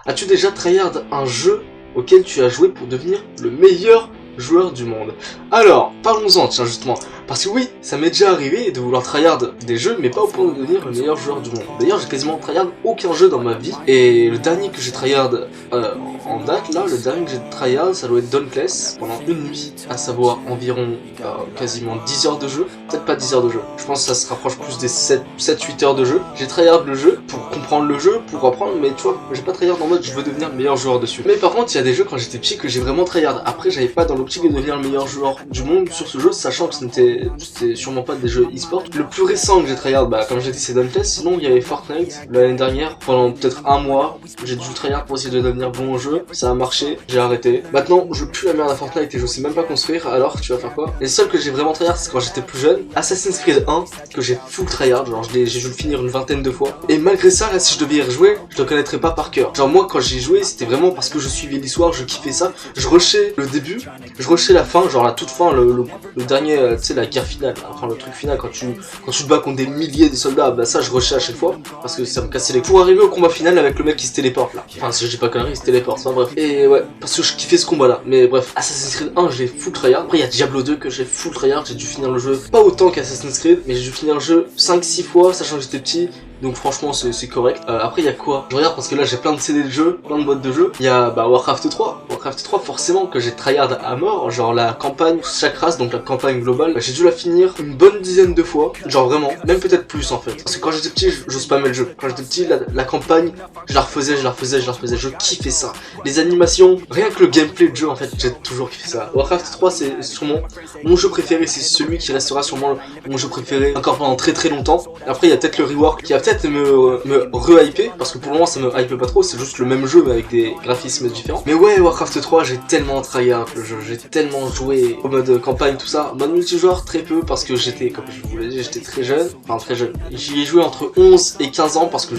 As-tu déjà tryhard un jeu auquel tu as joué pour devenir le meilleur joueur du monde? Alors, parlons-en, tiens, justement. Parce que oui, ça m'est déjà arrivé de vouloir tryhard des jeux, mais pas au point de devenir le meilleur joueur du monde. D'ailleurs, j'ai quasiment tryhard aucun jeu dans ma vie. Et le dernier que j'ai tryhard en date, là, le dernier que j'ai tryhard, ça doit être Dauntless, pendant une nuit, à savoir environ quasiment 10 heures de jeu. Peut-être pas 10 heures de jeu, je pense que ça se rapproche plus des 7-8 heures de jeu. J'ai tryhard le jeu pour comprendre le jeu, pour apprendre, mais tu vois, j'ai pas tryhard en mode je veux devenir le meilleur joueur dessus. Mais par contre, il y a des jeux quand j'étais petit que j'ai vraiment tryhard. Après, j'avais pas dans l'optique de devenir le meilleur joueur du monde sur ce jeu, sachant que c'était sûrement pas des jeux e-sport. Le plus récent que j'ai tryhard, bah comme j'ai dit, c'est Dauntless. Sinon, il y avait Fortnite l'année dernière, pendant peut-être un mois. J'ai dû tryhard pour essayer de devenir bon au jeu. Ça a marché, j'ai arrêté. Maintenant, je pue la merde à Fortnite et je sais même pas construire. Alors, tu vas faire quoi? Les seuls que j'ai vraiment tryhard, c'est quand j'étais plus jeune. Assassin's Creed 1, que j'ai full tryhard. Genre, j'ai dû le finir une vingtaine de fois. Et malgré ça, là, si je devais y rejouer, je le connaîtrais pas par cœur. Genre, moi, quand j'y jouais, c'était vraiment parce que je suivais l'histoire, je kiffais ça. Je rushais le début, je rushais la fin, genre la toute fin, le dernier, tu sais, la guerre finale, enfin le truc final, quand tu te bats contre des milliers de soldats, bah ça je rushais à chaque fois, parce que ça me cassait les couilles. Pour arriver au combat final avec le mec qui se téléporte là, enfin si je dis pas connerie, il se téléporte, enfin bref. Et ouais, parce que je kiffais ce combat là, mais bref, Assassin's Creed 1 j'ai full tryhard. Après il y a Diablo 2 que j'ai full tryhard, j'ai dû finir le jeu, pas autant qu'Assassin's Creed, mais j'ai dû finir le jeu 5-6 fois, sachant que j'étais petit. Donc franchement c'est correct. Après il y a quoi? Je regarde parce que là j'ai plein de CD de jeux, plein de boîtes de jeux. Il y a Warcraft 3. Warcraft 3 forcément que j'ai tryhard à mort. Genre la campagne, chaque race, donc la campagne globale. J'ai dû la finir une bonne dizaine de fois. Genre vraiment, même peut-être plus en fait. Parce que quand j'étais petit, je spammais le jeu. Quand j'étais petit, la campagne, je la refaisais. Je kiffais ça. Les animations, rien que le gameplay de jeu en fait, j'ai toujours kiffé ça. Warcraft 3 c'est sûrement mon jeu préféré. C'est celui qui restera sûrement mon jeu préféré encore pendant très longtemps. Après il y a peut-être le rework qui a peut-être me re-hyper, parce que pour le moment ça me hype pas trop, c'est juste le même jeu mais avec des graphismes différents. Mais ouais, Warcraft 3 j'ai tellement tryhard le jeu, j'ai tellement joué au mode campagne tout ça. Mode multijoueur très peu parce que j'étais, comme je vous l'ai dit, j'étais très jeune, enfin très jeune. J'y ai joué entre 11 et 15 ans parce que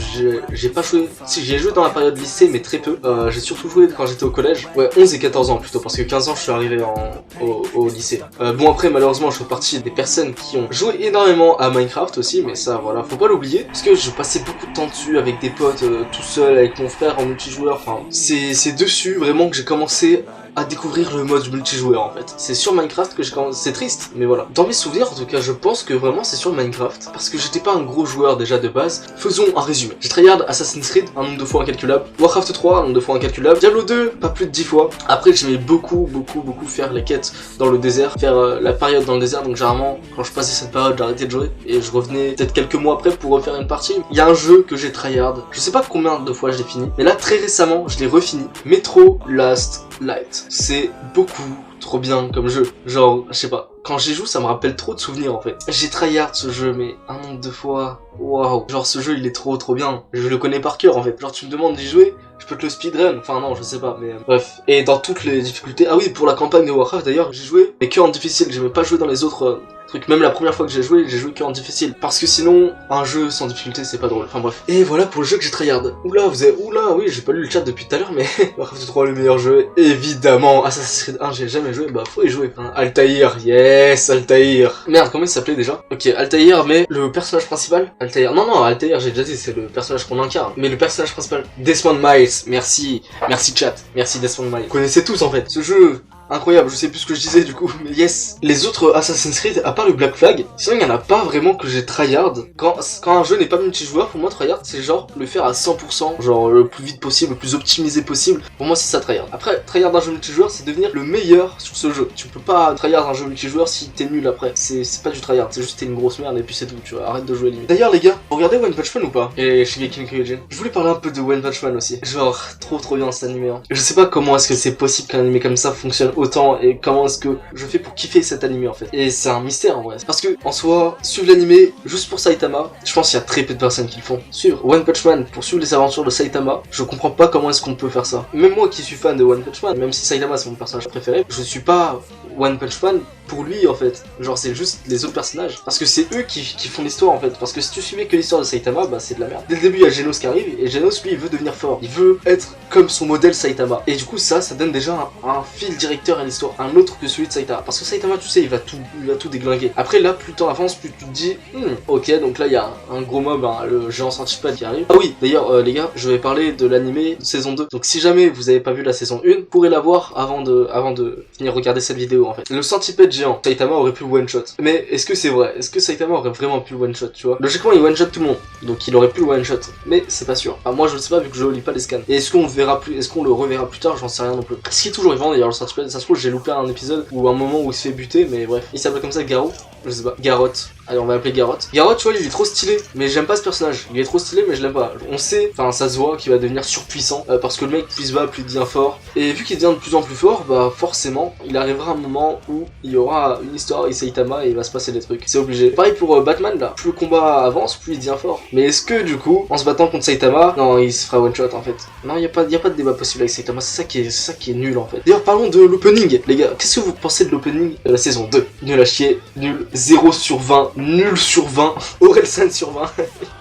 j'ai pas joué, si j'y ai joué dans la période lycée mais très peu. J'ai surtout joué quand j'étais au collège, ouais 11 et 14 ans plutôt, parce que 15 ans je suis arrivé au lycée. Bon après malheureusement je fais partie des personnes qui ont joué énormément à Minecraft aussi, mais ça voilà, faut pas l'oublier, parce que je passais beaucoup de temps dessus avec des potes, tout seul avec mon frère en multijoueur. Enfin, c'est dessus vraiment que j'ai commencé à découvrir le mode multijoueur en fait. C'est sur Minecraft que j'ai commencé, c'est triste, mais voilà. Dans mes souvenirs en tout cas, je pense que vraiment c'est sur Minecraft, parce que j'étais pas un gros joueur déjà de base. Faisons un résumé. J'ai tryhard Assassin's Creed, un nombre de fois incalculable. Warcraft 3, un nombre de fois incalculable. Diablo 2, pas plus de 10 fois. Après j'aimais beaucoup faire les quêtes dans le désert, faire la période dans le désert, donc généralement quand je passais cette période j'arrêtais de jouer, et je revenais peut-être quelques mois après pour refaire une partie. Il y a un jeu que j'ai tryhard, je sais pas combien de fois je l'ai fini, mais là très récemment je l'ai refini. Metro Last Light. C'est beaucoup trop bien comme jeu. Genre, je sais pas, quand j'y joue, ça me rappelle trop de souvenirs en fait. J'ai tryhard ce jeu, mais un nombre de fois. Waouh. Genre, ce jeu il est trop bien. Je le connais par cœur en fait. Genre, tu me demandes d'y jouer, je peux te le speedrun. Enfin, non, je sais pas, mais bref. Et dans toutes les difficultés. Ah oui, pour la campagne de Warcraft d'ailleurs, j'ai joué, mais que en difficile. J'aimais pas jouer dans les autres trucs. Même la première fois que j'ai joué que en difficile. Parce que sinon, un jeu sans difficulté, c'est pas drôle. Enfin, bref. Et voilà pour le jeu que j'ai tryhard. Oula, oui, j'ai pas lu le chat depuis tout à l'heure, mais Warcraft 3, le meilleur jeu, évidemment. Assassin's Creed 1, j'ai jamais joué, bah faut y jouer. Hein, Altaïr, yes, Altaïr. Merde, comment il s'appelait déjà? Ok, Altaïr, mais le personnage principal, Altaïr. Non, Altaïr, j'ai déjà dit, c'est le personnage qu'on incarne. Mais le personnage principal, Desmond Miles. Merci chat, merci Desmond Miles. Vous connaissez tous en fait. Ce jeu, incroyable, je sais plus ce que je disais du coup, mais yes. Les autres Assassin's Creed, à part le Black Flag, sinon il y en a pas vraiment que j'ai tryhard. Quand un jeu n'est pas multijoueur, pour moi tryhard c'est genre le faire à 100%, genre le plus vite possible, le plus optimisé possible. Pour moi c'est ça tryhard. Après, tryhard d'un jeu multijoueur, c'est devenir le meilleur sur ce jeu. Tu peux pas tryhard un jeu multijoueur si t'es nul après. C'est pas du tryhard, c'est juste t'es une grosse merde et puis c'est tout, tu vois, arrête de jouer limite. D'ailleurs les gars, vous regardez One Punch Man ou pas? Et Shingeki no Kyojin. Je voulais parler un peu de One Punch Man aussi. Genre, trop bien cet animé. Hein. Je sais pas comment est-ce que c'est possible qu'un animé comme ça fonctionne autant et comment est-ce que je fais pour kiffer cet animé en fait. Et c'est un mystère en vrai. Parce que en soi, suivre l'animé juste pour Saitama, je pense qu'il y a très peu de personnes qui le font. Suivre One Punch Man pour suivre les aventures de Saitama, je comprends pas comment est-ce qu'on peut faire ça. Même moi qui suis fan de One Punch Man, même si Saitama c'est mon personnage préféré, je suis pas One Punch Man pour lui en fait. Genre c'est juste les autres personnages. Parce que c'est eux qui font l'histoire en fait. Parce que si tu suivais que l'histoire de Saitama, bah c'est de la merde. Dès le début il y a Genos qui arrive et Genos lui il veut devenir fort. Il veut être comme son modèle Saitama. Et du coup ça donne déjà un fil directeur à l'histoire. Un autre que celui de Saitama. Parce que Saitama tu sais il va tout déglinguer. Après là plus le temps avance plus tu te dis ok donc là il y a un gros mob, hein, le géant centipède qui arrive. Ah oui d'ailleurs les gars je vais parler de l'animé saison 2. Donc si jamais vous avez pas vu la saison 1, vous pourrez la voir avant de venir regarder cette vidéo en fait. Le centipède géant, Saitama aurait pu one shot. Mais est-ce que c'est vrai? Est-ce que Saitama aurait vraiment pu one shot, tu vois? Logiquement il one shot tout le monde. Donc il aurait pu le one shot. Mais c'est pas sûr. Enfin, moi je le sais pas vu que je lis pas les scans. Et est-ce qu'on le reverra plus tard? J'en sais rien non plus. Ce qui est toujours vivant d'ailleurs le centipède, ça se trouve j'ai loupé un épisode ou un moment où il se fait buter, mais bref. Il s'appelle comme ça Garou. Je sais pas. Garotte. Allez, on va l'appeler Garotte. Garotte, tu vois, il est trop stylé. Mais j'aime pas ce personnage. Il est trop stylé, mais je l'aime pas. On sait, enfin, ça se voit qu'il va devenir surpuissant. Parce que le mec, plus se bat, plus il devient fort. Et vu qu'il devient de plus en plus fort, bah, forcément, il arrivera un moment où il y aura une histoire et Saitama et il va se passer des trucs. C'est obligé. Pareil pour Batman, là. Plus le combat avance, plus il devient fort. Mais est-ce que, du coup, en se battant contre Saitama, non, il se fera one shot en fait. Non, y a pas de débat possible avec Saitama. C'est ça qui est nul en fait. D'ailleurs, parlons de l'opening. Les gars, qu'est-ce que vous pensez de l'opening de la saison 2? Nul à chier, nul, 0 sur 20, nul sur 20, Orelsan sur 20. En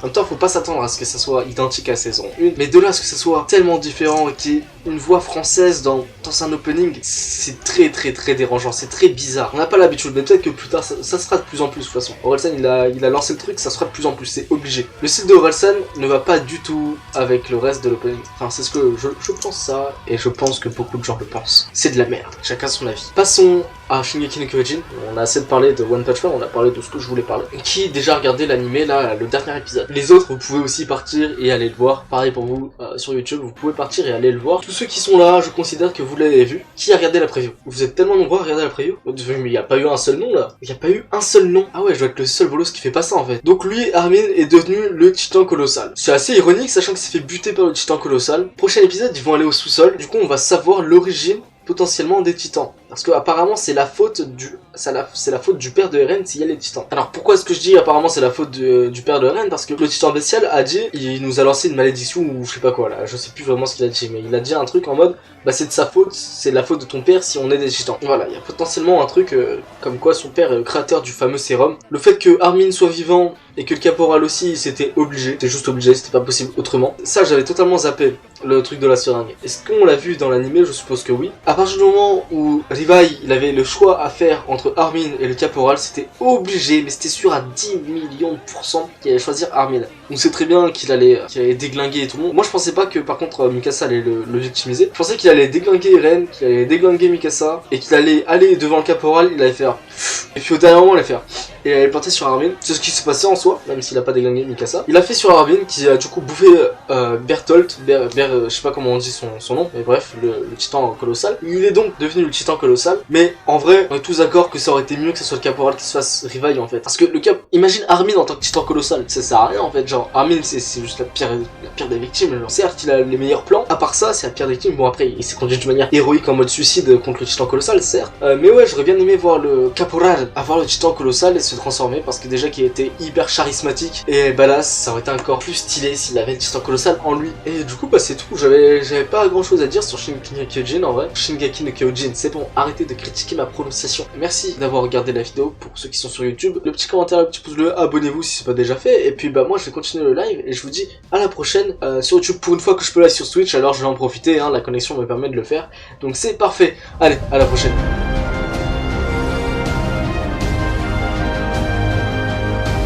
même temps, faut pas s'attendre à ce que ça soit identique à la saison 1. Mais de là à ce que ça soit tellement différent et qu'il y ait une voix française dans un opening, c'est très dérangeant, c'est très bizarre. On n'a pas l'habitude, mais peut-être que plus tard, ça sera de plus en plus de toute façon. Orelsan, il a lancé le truc, ça sera de plus en plus, c'est obligé. Le style de Orelsan ne va pas du tout avec le reste de l'opening. Enfin, c'est ce que je pense ça, et je pense que beaucoup de gens le pensent. C'est de la merde, chacun son avis. Passons à Shingeki no Kyojin. On a assez de parler de One Punch Man, on a parlé de ce que je voulais parler. Qui déjà regardé l'animé là, le dernier épisode. Les autres, vous pouvez aussi partir et aller le voir. Pareil pour vous sur YouTube, vous pouvez partir et aller le voir. Tous ceux qui sont là, je considère que vous l'avez vu. Qui a regardé la preview? Vous êtes tellement nombreux à regarder la preview. Mais il n'y a pas eu un seul nom là. Il n'y a pas eu un seul nom. Ah ouais, je dois être le seul bolos qui fait pas ça en fait. Donc lui, Armin est devenu le titan colossal. C'est assez ironique, sachant qu'il s'est fait buter par le titan colossal. Prochain épisode, ils vont aller au sous-sol. Du coup, on va savoir l'origine potentiellement des titans. Parce que apparemment c'est la faute du père de Eren s'il y a les titans. Alors pourquoi est-ce que je dis apparemment c'est la faute du père de Eren? Parce que le titan bestial a dit, il nous a lancé une malédiction ou je sais pas quoi là, je sais plus vraiment ce qu'il a dit, mais il a dit un truc en mode bah c'est de sa faute, c'est de la faute de ton père si on est des titans. Voilà, il y a potentiellement un truc comme quoi son père est le créateur du fameux sérum. Le fait que Armin soit vivant et que le caporal aussi, c'était obligé, c'était juste obligé, c'était pas possible autrement. Ça j'avais totalement zappé le truc de la seringue. Est-ce qu'on l'a vu dans l'animé? Je suppose que oui. À partir du moment où Levi, il avait le choix à faire entre Armin et le caporal, c'était obligé, mais c'était sûr à 10 millions de pourcents qu'il allait choisir Armin. On sait très bien qu'il allait déglinguer tout le monde. Moi je pensais pas que par contre Mikasa allait le victimiser. Je pensais qu'il allait déglinguer Eren, qu'il allait déglinguer Mikasa, et qu'il allait aller devant le caporal, il allait faire... Et puis au dernier moment il allait faire... Et il allait planter sur Armin. C'est ce qui s'est passé en soi, même s'il a pas déglingué Mikasa. Il a fait sur Armin qui a du coup bouffé Bertolt, je sais pas comment on dit son nom, mais bref, le titan colossal. Il est donc devenu le titan colossal, mais en vrai, on est tous d'accord que ça aurait été mieux que ce soit le caporal qui se fasse revive en fait. Parce que imagine Armin en tant que titan colossal, ça sert à rien en fait, genre Armin c'est juste la pire des victimes, genre. Certes il a les meilleurs plans, à part ça c'est la pire des victimes, bon après il s'est conduit de manière héroïque en mode suicide contre le titan colossal certes, mais ouais j'aurais bien aimé voir le caporal avoir le titan colossal et se transformer, parce que déjà qu'il était hyper charismatique, et badass, ça aurait été encore plus stylé s'il avait le titan colossal en lui. Et du coup bah c'est tout, j'avais pas grand chose à dire sur Shingeki no Kyojin en vrai. Shingeki no Kyojin, c'est bon, arrêtez de critiquer ma prononciation. Merci d'avoir regardé la vidéo, pour ceux qui sont sur YouTube, le petit commentaire, le petit pouce bleu, abonnez-vous si c'est pas déjà fait, et puis bah moi je vais continuer le live, et je vous dis à la prochaine sur YouTube. Pour une fois que je peux live sur Twitch, alors je vais en profiter, hein, la connexion me permet de le faire, donc c'est parfait. Allez, à la prochaine.